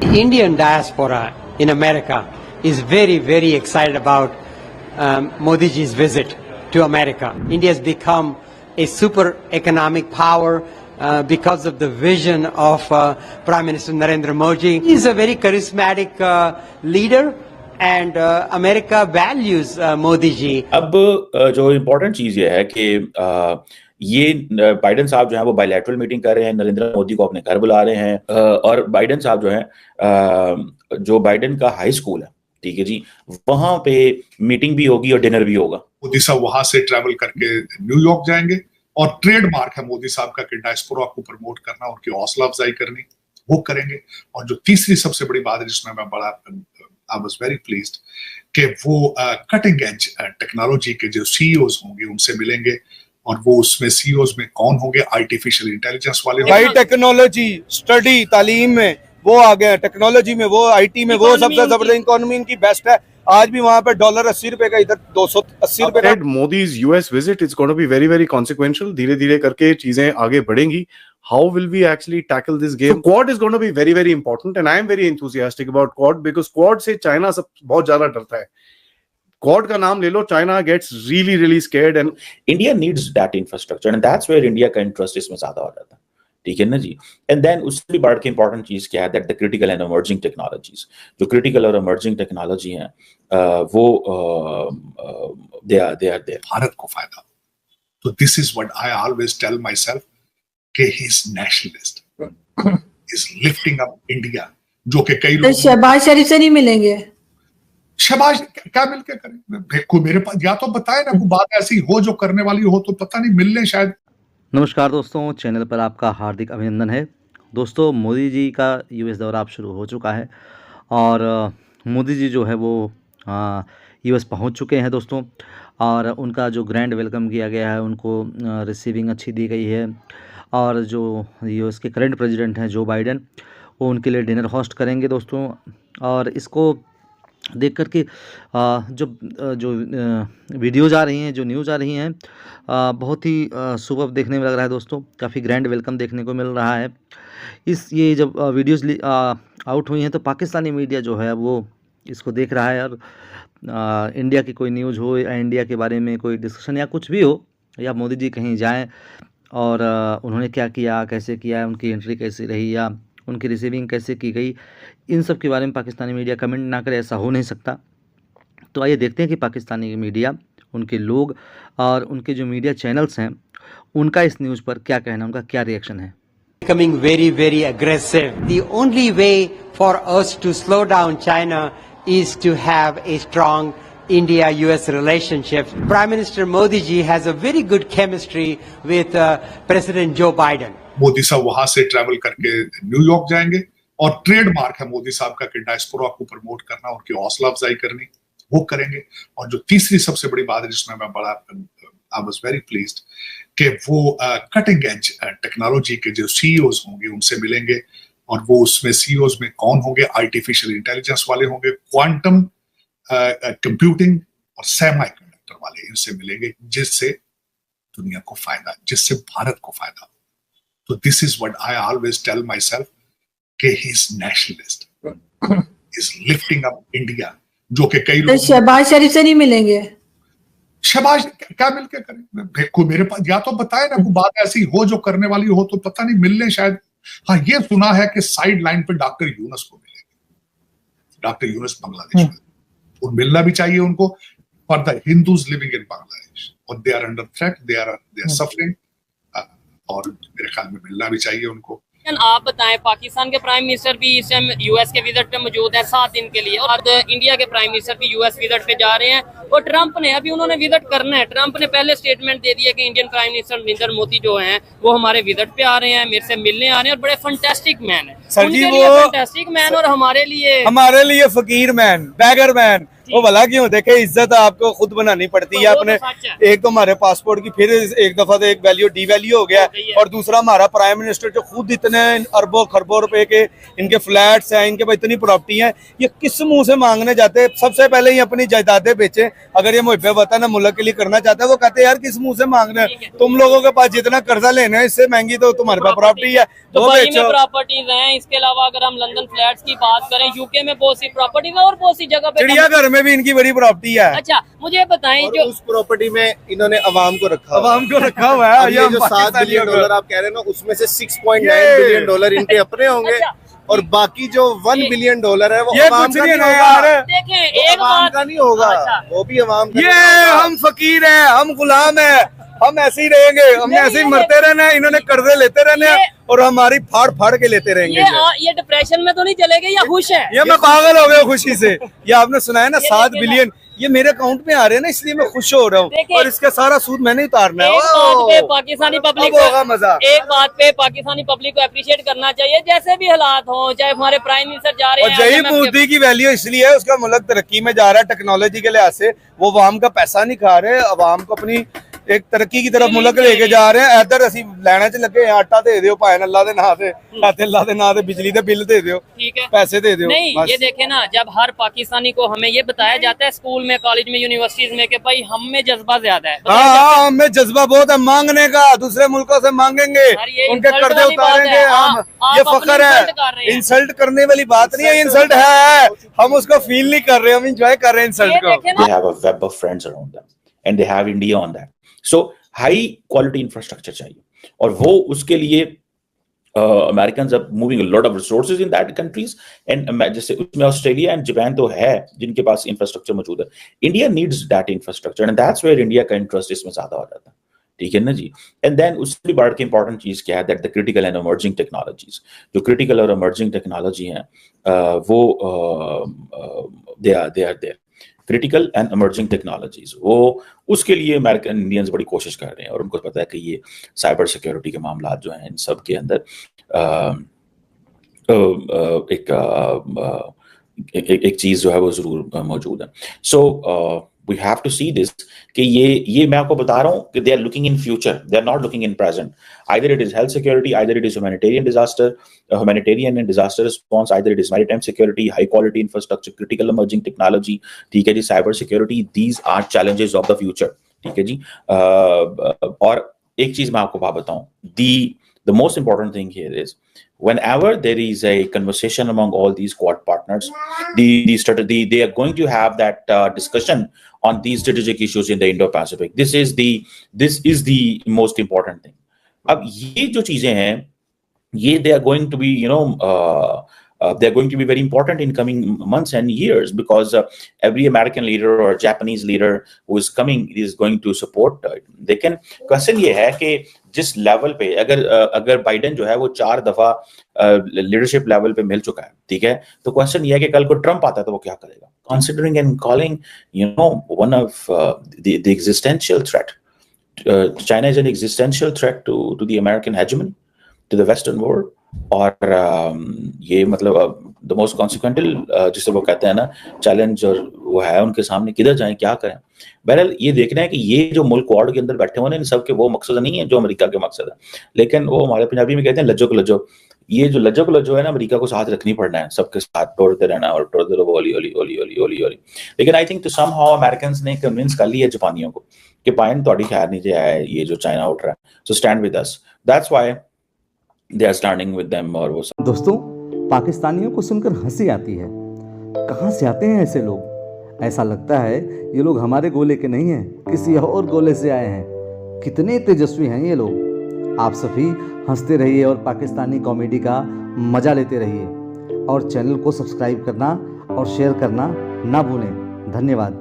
Indian diaspora in America is very, very excited about Modi ji's visit to America. India has become a super economic power because of the vision of Prime Minister Narendra Modi. He is a very charismatic leader and America values Modi ji. अब जो important चीज ये है कि ये Biden साहब जो है वो बायलैटरल मीटिंग कर रहे हैं, नरेंद्र मोदी को अपने घर बुला रहे हैं और बाइडेन साहब जो है जो बाइडेन का हाई स्कूल है, ठीक है जी, वहां पे मीटिंग भी होगी और डिनर भी होगा। मोदी साहब वहां से ट्रैवल करके न्यूयॉर्क जाएंगे और ट्रेडमार्क है मोदी साहब का कि डायस्पोरा को प्रमोट करना, उनकी हौसला अफजाई करनी, वो करेंगे। और जो तीसरी सबसे बड़ी बात है जिसमें मैं बड़ा आई वाज वेरी प्लीज्ड कि वो कटिंग एज टेक्नोलॉजी के जो सीईओज होंगे उनसे मिलेंगे और वो उसमें सीईओज में कौन होंगे, आर्टिफिशियल इंटेलिजेंस वाले, भाई टेक्नोलॉजी स्टडी तालीम में वो आ गए, टेक्नोलॉजी में वो, आईटी में वो सबसे जबरदस्त, इकोनॉमी इनकी बेस्ट है। आज भी वहां पे डॉलर 80 रुपए का, इधर 280 रुपए का। Modi's US visit is going to be very very consequential. धीरे धीरे करके चीजें आगे बढ़ेंगी। How will we actually tackle this game? So, Quad is going to be very very important and I am very enthusiastic about Quad because Quad से China सब बहुत ज्यादा डरता है। Quad का नाम ले लो, China gets really really scared and India needs that infrastructure and that's where India का इंटरेस्ट इसमें ज्यादा हो जाता है, ठीक है ना जी। एंड देन उससे भी बढ़ के इंपॉर्टेंट चीज क्या है, that the critical and emerging technologies, जो क्रिटिकल और इमर्जिंग टेक्नोलॉजी हैं वो दे आर देयर, भारत को फायदा। तो this is what I always tell myself कि he is nationalist, is lifting up India, जो कि कई लोग शहबाज शरीफ से नहीं मिलेंगे। शहबाज क्या मिलके करें? कोई मेरे पास या तो बताए ना, कोई बात ऐसी हो जो करने वाली हो, तो पता नहीं मिलने शायद। नमस्कार दोस्तों, चैनल पर आपका हार्दिक अभिनंदन है। दोस्तों, मोदी जी का यूएस दौरा अब शुरू हो चुका है और मोदी जी जो है वो यूएस पहुंच चुके हैं दोस्तों, और उनका जो ग्रैंड वेलकम किया गया है, उनको रिसीविंग अच्छी दी गई है। और जो यूएस के करंट प्रेसिडेंट हैं जो बाइडेन, वो उनके लिए डिनर होस्ट करेंगे दोस्तों। और इसको देख कर के जो वीडियोज़ आ रही हैं, जो न्यूज़ आ रही हैं, बहुत ही सुपर देखने में लग रहा है दोस्तों। काफ़ी ग्रैंड वेलकम देखने को मिल रहा है। ये जब वीडियोज़ आउट हुई हैं तो पाकिस्तानी मीडिया जो है वो इसको देख रहा है, और इंडिया की कोई न्यूज़ हो या इंडिया के बारे में कोई डिस्कशन या कुछ भी हो, या मोदी जी कहीं जाएं और उन्होंने क्या किया, कैसे किया, उनकी एंट्री कैसी रही, या उनकी रिसीविंग कैसे की गई, इन सब के बारे में पाकिस्तानी मीडिया कमेंट ना करे, ऐसा हो नहीं सकता। तो आइए देखते हैं कि पाकिस्तानी मीडिया, उनके लोग और उनके जो मीडिया चैनल्स हैं, उनका इस न्यूज़ पर क्या कहना, उनका क्या रिएक्शन है। Becoming very, very aggressive. The only way for us to slow down China is to have a strong India-US relationship. Prime Minister Modi ji has a very good chemistry with President Joe Biden. Modi साहब वहां से travel करके New York जाएंगे और trademark है मोदी साहब का कि डायस्पोरा को प्रमोट करना, उनकी हौसला अफजाई करनी, वो करेंगे। और जो तीसरी सबसे बड़ी बात है जिसमें मैं बड़ा आई वाज वेरी प्लीज्ड कि वो कटिंग एज टेक्नोलॉजी के जो सीईओज होंगे उनसे मिलेंगे और वो उसमें सीईओज में कौन होंगे, आर्टिफिशियल इंटेलिजेंस वाले होंगे, क्वांटम कंप्यूटिंग और सेमीकंडक्टर वाले, इनसे मिलेंगे, जिससे दुनिया को फायदा, जिससे भारत को फायदा। तो this is what I always tell myself कि he is nationalist, is lifting up India, जो कि कई लोग शहबाज शरीफ से नहीं मिलेंगे। शहबाज क्या मिलके करें? कोई मेरे पास या तो बताए ना, कोई बात ऐसी हो जो करने वाली हो, तो पता नहीं मिलने शायद। हाँ, ये सुना है कि साइड लाइन पे डॉक्टर यूनुस को मिलेंगे, डॉक्टर यूनुस बांग्लादेश में, और मिलना भी चाहिए उनको, for the Hindus living in Bangladesh, और they are under threat, they are suffering, और मेरे ख्याल में मिलना भी चाहिए उनको। आप बताएं, पाकिस्तान के प्राइम मिनिस्टर भी इस टाइम यूएस के विजिट पे मौजूद हैं 7 दिन के लिए, और इंडिया के प्राइम मिनिस्टर भी यूएस विजिट पे जा रहे हैं। और ट्रंप ने अभी उन्होंने विजिट करना है, ट्रंप ने पहले स्टेटमेंट दे दिया कि Indian prime minister Narendra Modi जो हैं वो हमारे विजिट पे आ रहे हैं, मेरे से मिलने आ रहे हैं, और बड़े फंटेस्टिक मैन है उनके लिए, फंटेस्टिक मैन, और हमारे लिए फकीर मैन, बैगर मैन। वो भला क्यों, देखे इज्जत आपको खुद बनानी पड़ती है अपने। एक तो हमारे पासपोर्ट की फिर एक दफा तो एक वैल्यू डीवैल्यू हो गया, और दूसरा हमारा प्राइम मिनिस्टर जो खुद इतने अरबों खरबों रुपए के इनके फ्लैट्स हैं, इनके पास इतनी प्रॉपर्टी है, ये किस मुंह से मांगने जाते हैं? सबसे पहले ही अपनी जायदादें बेचें, अगर ये मुहब्बे वतन मुल्क के लिए करना चाहता है, वो कहते हैं यार किस मुंह से मांग रहे हैं, तुम लोगों के पास जितना कर्जा लेना है इससे महंगी तो तुम्हारे पास प्रॉपर्टी है, तो वो दुबई में बेचो। प्रॉपर्टीज हैं। इसके अलावा अगर हम लंदन फ्लैट्स की बात करें, यूके में बहुत सी प्रॉपर्टीज है और बहुत सी जगह पे चिड़ियाघर में भी इनकी बड़ी प्रॉपर्टी है। अच्छा, मुझे बताएं जो उस प्रॉपर्टी में इन्होंने अवाम को रखा हुआ है। अवाम को रखा हुआ है। अब ये जो $7 बिलियन आप कह रहे हैं ना, उसमें से $6.9 बिलियन इनके अपने होंगे और बाकी जो $1 बिलियन है वो ये अवाम कुछ का नहीं नहीं है होगा। यार। देखें वो एक अवाम बात का नहीं होगा, अच्छा। वो भी अवाम का ये नहीं होगा। हम फकीर हैं, हम गुलाम हैं, हम ऐसे ही रहेंगे, हमने नहीं, ऐसे ही ये मरते रहना है, इन्होंने कर्जे लेते रहने हैं और हमारी फाड़ फाड़ के लेते रहेंगे। ये डिप्रेशन में तो नहीं चले गए या खुश है? ये मैं पागल हो गया खुशी से। ये आपने सुना है ना ये 7 देखिए ना। बिलियन, ये मेरे अकाउंट में आ रहे हैं ना, इसलिए मैं खुश हो रहा हूँ देखिए। और इसका सारा सूद मैंने उतारना है। एक बात पे पाकिस्तानी पब्लिक अब होगा मजा। एक बात पे पाकिस्तानी पब्लिक को अप्रिशिएट करना चाहिए, जैसे भी हालात हो, चाहे हमारे प्राइम मिनिस्टर जा रहे और हैं जही IMF के- मोदी की वैल्यू इसलिए है, उसका मुल्क तरक्की में जा रहा है टेक्नोलॉजी के लिहाज से, वो अवाम का पैसा नहीं खा रहे, अवाम को अपनी एक तरक्की की तरफ मुल्क लेके जा रहे हैं। इधर ਅਸੀਂ ਲੈਣਾ ਚ ਲੱਗੇ ਆਟਾ ਦੇ ਦਿਓ ਭਾਵੇਂ ਅੱਲਾ ਦੇ ਨਾਂ ਤੇ, ਅੱਲਾह ਦੇ ਨਾਂ ਤੇ बिजली ਦੇ बिल दे दियो, ठीक है, पैसे दे दियो। नहीं बस। ये देखे ना, जब हर पाकिस्तानी को हमें ये बताया जाता है स्कूल में, कॉलेज में, यूनिवर्सिटीज में कि भाई हम में जज्बा ज्यादा है, बताया जाता है। हाँ, हमें जज्बा बहुत है मांगने का, दूसरे मुल्कों से मांगेंगे, यार ये उनके insult कर्जे वाली बात उतारेंगे है। हम। आप ये अपनी फखर insult कर रहे है, हैं। इंसल्ट करने वाली बात नहीं है, इंसल्ट है, हम उसको फील नहीं कर रहे, हम इंजॉय कर रहे हैं ये इंसल्ट को। देखे ना, They have a web of friends around them and they have India on that. So high quality infrastructure चाहिए और वो उसके लिए Americans are moving a lot of resources in that countries and जैसे उसमें ऑस्ट्रेलिया एंड जापान तो है जिनके पास इंफ्रास्ट्रक्चर मौजूद है. India needs that infrastructure and that's where India का इंटरेस्ट इसमें ज्यादा हो जाता है. ठीक है ना जी. एंड देन उससे भी बढ़ के इंपॉर्टेंट चीज क्या है, that the critical and emerging technologies, जो क्रिटिकल और इमर्जिंग टेक्नोलॉजी है वो they are there. Critical and emerging technologies, वो उसके लिए अमेरिकन इंडियंस बड़ी कोशिश कर रहे हैं और उनको पता है कि ये साइबर सिक्योरिटी के मामला जो हैं इन सब के अंदर एक चीज जो है वो जरूर मौजूद है. सो we have to see this कि ये मैं आपको बता रहा हूँ कि they are looking in future, they are not looking in present. Either it is health security, either it is humanitarian disaster, humanitarian and disaster response, either it is maritime security, high quality infrastructure, critical emerging technology, ठीक है जी, cyber security. These are challenges of the future. ठीक है जी. और एक चीज मैं आपको बात बताऊं, the most important thing here is whenever there is a conversation among all these Quad partners, they are going to have that discussion on these strategic issues in the Indo-Pacific. This is the most important thing. अब ये जो चीजें हैं, ये they are going to be they are going to be very important in coming months and years because every American leader or Japanese leader who is coming is going to support it. They can question ये है कि जिस level पे अगर Biden जो है वो 4 दफा लीडरशिप लेवल पे मिल चुका है, ठीक है, तो क्वेश्चन ये है कि कल को ट्रम्प आता है तो वो क्या करेगा, considering and calling one of the existential threat. China is an existential threat to the American hegemony, to the Western world. और ये मतलब द मोस्ट कॉन्सिक्वेंटल जिसे वो कहते हैं ना चैलेंज, और वो है उनके सामने किधर जाएं, क्या करें. बहरहाल ये देखना है कि ये जो मुल्क क्वाड के अंदर बैठे हुए हैं इन सब के वो मकसद नहीं है जो अमेरिका के मकसद है, लेकिन वो हमारे पंजाबी में कहते हैं लज्जो को लज्जो. ये जो लज्जो को लज्जो है ना, अमेरिका को साथ रखनी पड़ना है, सबके साथ तोड़ते रहना और तोड़ते रहो ओली ओली ओली ओली ओली ओली. लेकिन आई थिंक तो समहाउ अमेरिकन्स ने कन्विंस कर लिया जापानियों को कि पाइन थोड़ी खैर नहीं जाए ये जो चाइना उठ रहा है, so stand with us. That's why they are standing with them. और वो दोस्तों, पाकिस्तानियों को सुनकर हंसी आती है. कहाँ से आते हैं ऐसे लोग? ऐसा लगता है ये लोग हमारे गोले के नहीं हैं, किसी और गोले से आए हैं. कितने तेजस्वी हैं ये लोग. आप सभी हंसते रहिए और पाकिस्तानी कॉमेडी का मज़ा लेते रहिए और चैनल को सब्सक्राइब करना और शेयर करना ना भूलें. धन्यवाद.